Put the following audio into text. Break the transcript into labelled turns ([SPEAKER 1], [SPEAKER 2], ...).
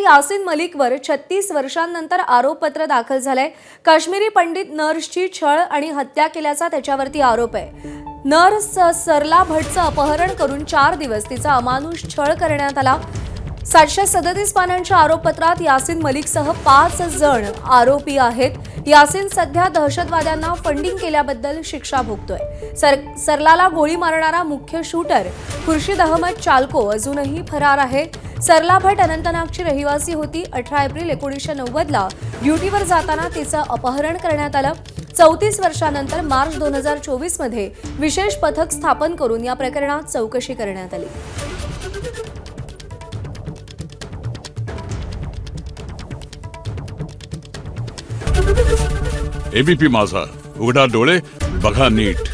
[SPEAKER 1] यासिन मलिकवर 36 वर्षांनंतर आरोपपत्र दाखल झालंय। काश्मीरी पंडित नर्सची छळ आणि हत्या केल्याचा त्याच्यावरती आरोप आहे। नर्स सरला भटचं अपहरण करून 4 दिवस तिचा अमानुष छळ करण्यात आला। 737 पानांच्या आरोपपत्रात यासिन मलिकसह 5 जण आरोपी आहेत। यासिन सध्या दहशतवाद्यांना फंडिंग केल्याबद्दल शिक्षा भोगतोय। सरलाला गोळी मारणारा मुख्य शूटर खुर्शीद अहमद चालको अजूनही फरार आहे। सरला भट अनंतनागची रहिवासी होती। 18 एप्रिल 1990ला ड्युटीवर जाताना तिचं अपहरण करण्यात आलं। 34 वर्षांनंतर मार्च 2024 मध्ये विशेष पथक स्थापन करून या प्रकरणात चौकशी करण्यात आली।
[SPEAKER 2] एबीपी माझा, उघडा डोळे बघा नीट।